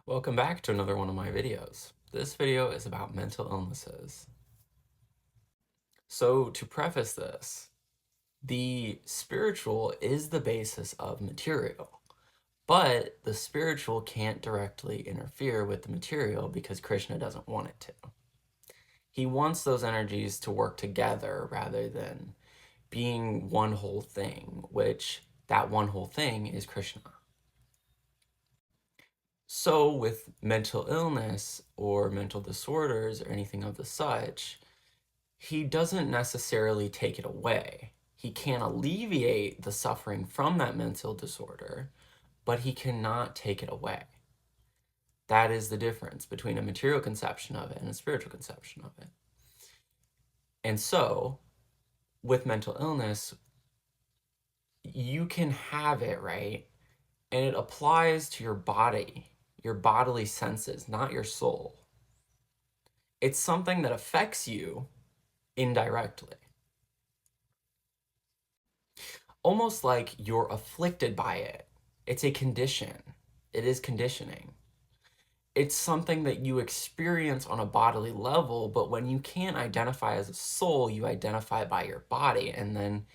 Welcome back to another one of my videos. This video is about mental illnesses. So to preface this, the spiritual is the basis of material, but the spiritual can't directly interfere with the material because Krishna doesn't want it to. He wants those energies to work together rather than being one whole thing, which that one whole thing is Krishna. So with mental illness or mental disorders or anything of the such, he doesn't necessarily take it away. He can alleviate the suffering from that mental disorder, but he cannot take it away. That is the difference between a material conception of it and a spiritual conception of it. And so, with mental illness, you can have it, right? And it applies to your body, your bodily senses, not your soul. It's something that affects you indirectly. Almost like you're afflicted by it. It's a condition. It is conditioning. It's something that you experience on a bodily level, but when you can't identify as a soul, you identify by your body, and then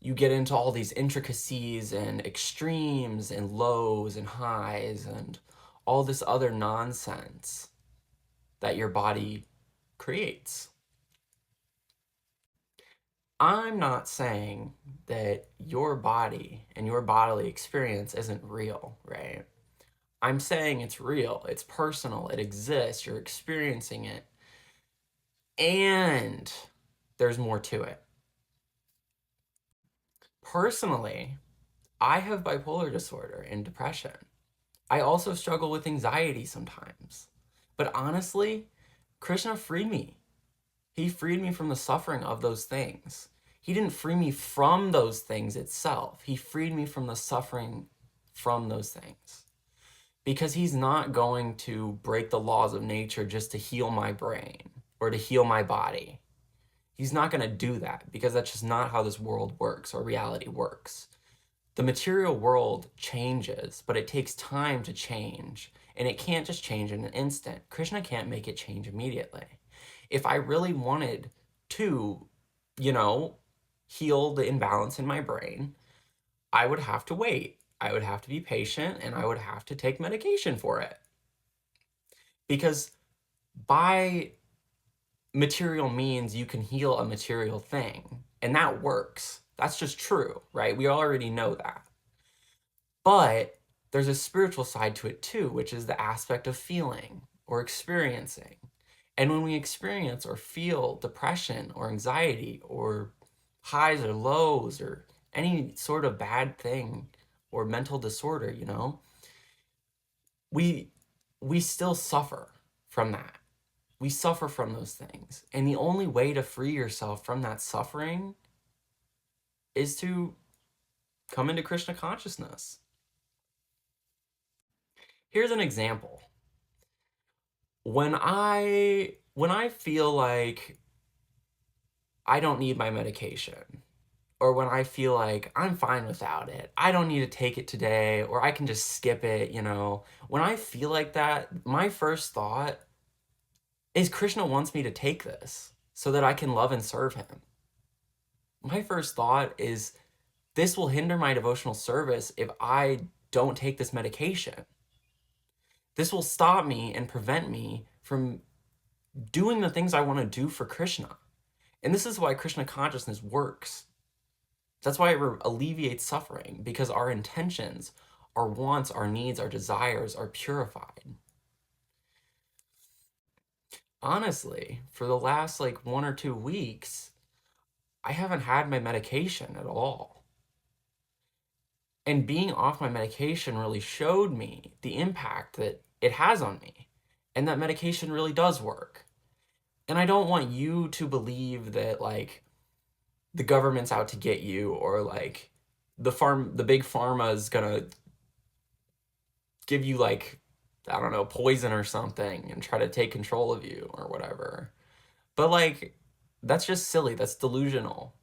you get into all these intricacies and extremes and lows and highs and all this other nonsense that your body creates. I'm not saying that your body and your bodily experience isn't real, right? I'm saying it's real, it's personal, it exists, you're experiencing it, and there's more to it. Personally, I have bipolar disorder and depression. I also struggle with anxiety sometimes. But honestly, Krishna freed me. He freed me from the suffering of those things. He didn't free me from those things itself. He freed me from the suffering from those things. Because he's not going to break the laws of nature just to heal my brain or to heal my body. He's not going to do that because that's just not how this world works or reality works. The material world changes, but it takes time to change, and it can't just change in an instant. Krishna can't make it change immediately. If I really wanted to, you know, heal the imbalance in my brain, I would have to wait. I would have to be patient, and I would have to take medication for it. Because by material means, you can heal a material thing, and that works. That's just true, right? We already know that. But there's a spiritual side to it too, which is the aspect of feeling or experiencing. And when we experience or feel depression or anxiety or highs or lows or any sort of bad thing or mental disorder, we we still suffer from that. We suffer from those things. And the only way to free yourself from that suffering is to come into Krishna consciousness. Here's an example. When I feel like I don't need my medication, or when I feel like I'm fine without it, I don't need to take it today, or I can just skip it. When I feel like that, my first thought is Krishna wants me to take this so that I can love and serve him. My first thought is this will hinder my devotional service if I don't take this medication. This will stop me and prevent me from doing the things I want to do for Krishna. And this is why Krishna consciousness works. That's why it alleviates suffering, because our intentions, our wants, our needs, our desires are purified. Honestly, for the last 1 or 2 weeks, I haven't had my medication at all. And being off my medication really showed me the impact that it has on me, and that medication really does work. And I don't want you to believe that the government's out to get you, or the big pharma is gonna give you I don't know, poison or something and try to take control of you or whatever. But that's just silly. That's delusional.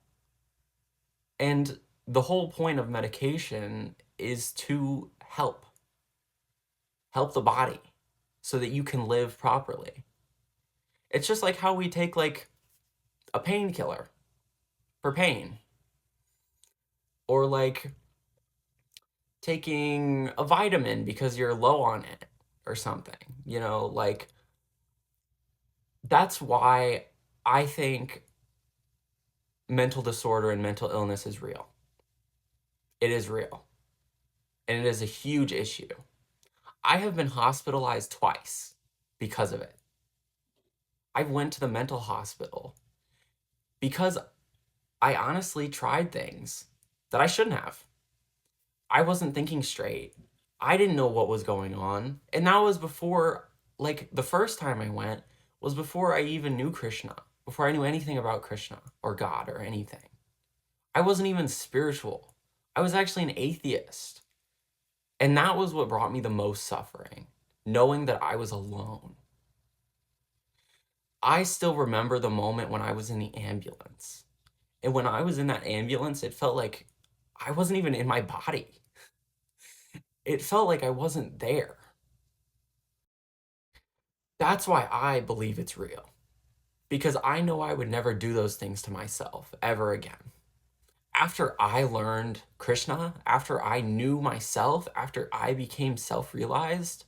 And the whole point of medication is to help the body. so that you can live properly. It's just like how we take like a painkiller for pain, or like taking a vitamin because you're low on it or something. Like that's why I think mental disorder and mental illness is real. It is real. And it is a huge issue. I have been hospitalized twice because of it. I went to the mental hospital because I honestly tried things that I shouldn't have. I wasn't thinking straight. I didn't know what was going on. And that was before, like, the first time I went was before I even knew Krishna, before I knew anything about Krishna or God or anything. I wasn't even spiritual. I was actually an atheist. And that was what brought me the most suffering, knowing that I was alone. I still remember the moment when I was in the ambulance. And when I was in that ambulance, it felt like I wasn't even in my body. It felt like I wasn't there. That's why I believe it's real. Because I know I would never do those things to myself ever again. After I learned Krishna, after I knew myself, after I became self-realized,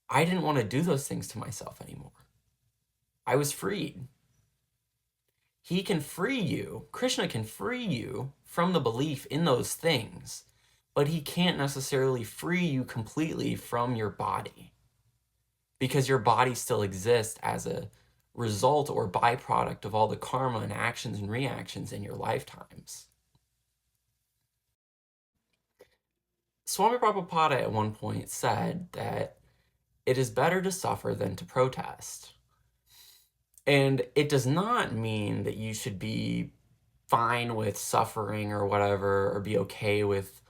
I didn't want to do those things to myself anymore. I was freed. He can free you, Krishna can free you from the belief in those things, but he can't necessarily free you completely from your body, because your body still exists as a result or byproduct of all the karma and actions and reactions in your lifetimes. Swami Prabhupada at one point said that it is better to suffer than to protest. And it does not mean that you should be fine with suffering or whatever, or be okay with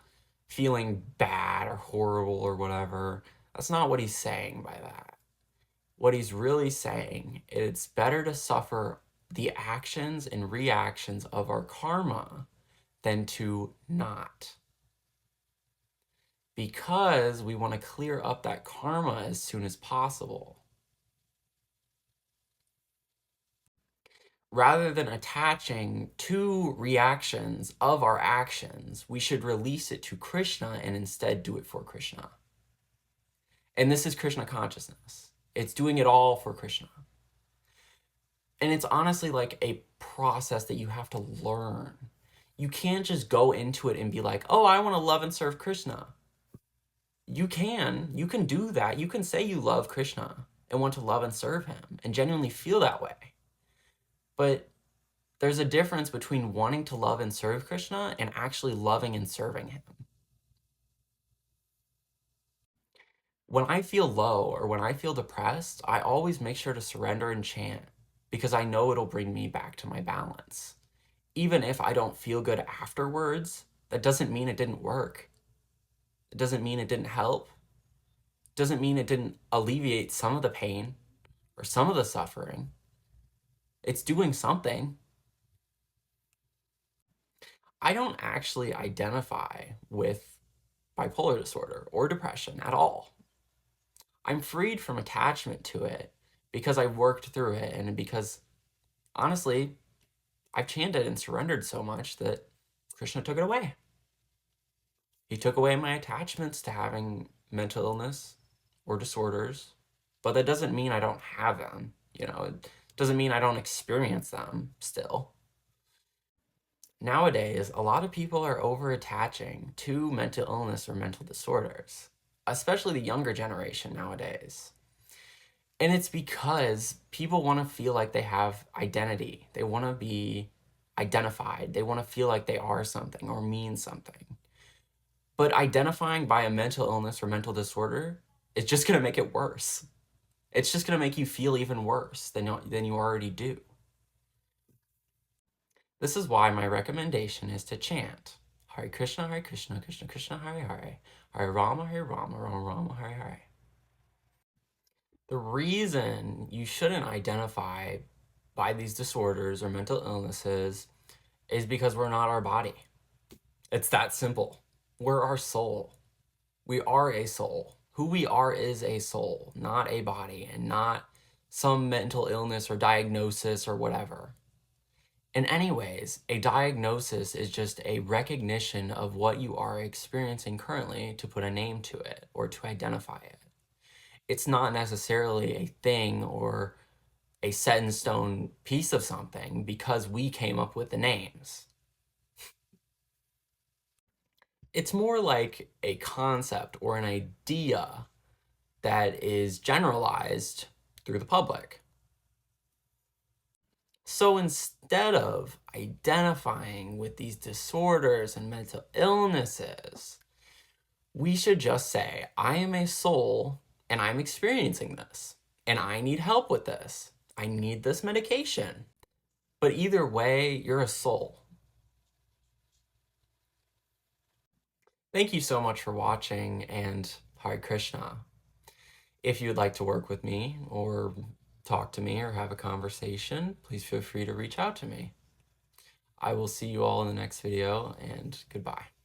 feeling bad or horrible or whatever. That's not what he's saying by that. What he's really saying, it's better to suffer the actions and reactions of our karma than to not. Because we want to clear up that karma as soon as possible. Rather than attaching to reactions of our actions, we should release it to Krishna and instead do it for Krishna. And this is Krishna consciousness. It's doing it all for Krishna. And it's honestly like a process that you have to learn. You can't just go into it and be like, oh, I want to love and serve Krishna. You can do that. You can say you love Krishna and want to love and serve him and genuinely feel that way. But there's a difference between wanting to love and serve Krishna and actually loving and serving him. When I feel low or when I feel depressed, I always make sure to surrender and chant because I know it'll bring me back to my balance. Even if I don't feel good afterwards, that doesn't mean it didn't work. It doesn't mean it didn't help. It doesn't mean it didn't alleviate some of the pain or some of the suffering. It's doing something. I don't actually identify with bipolar disorder or depression at all. I'm freed from attachment to it because I worked through it and because, honestly, I've chanted and surrendered so much that Krishna took it away. He took away my attachments to having mental illness or disorders, but that doesn't mean I don't have them. It doesn't mean I don't experience them still. Nowadays, a lot of people are over attaching to mental illness or mental disorders, especially the younger generation nowadays. And it's because people want to feel like they have identity. They want to be identified. They want to feel like they are something or mean something. But identifying by a mental illness or mental disorder is just going to make it worse. It's just going to make you feel even worse than you already do. This is why my recommendation is to chant Hare Krishna, Krishna Krishna, Hare Hare, Hare Rama, Rama Rama, Hare Hare. The reason you shouldn't identify by these disorders or mental illnesses is because we're not our body. It's that simple. We're our soul. We are a soul Who we are is a soul, not a body, and not some mental illness or diagnosis or whatever. And anyways, a diagnosis is just a recognition of what you are experiencing currently to put a name to it or to identify it. It's not necessarily a thing or a set in stone piece of something because we came up with the names. It's more like a concept or an idea that is generalized through the public. So instead of identifying with these disorders and mental illnesses, we should just say, I am a soul and I'm experiencing this, and I need help with this. I need this medication. But either way, you're a soul. Thank you so much for watching, and Hare Krishna. If you'd like to work with me or talk to me or have a conversation, please feel free to reach out to me. I will see you all in the next video, and goodbye.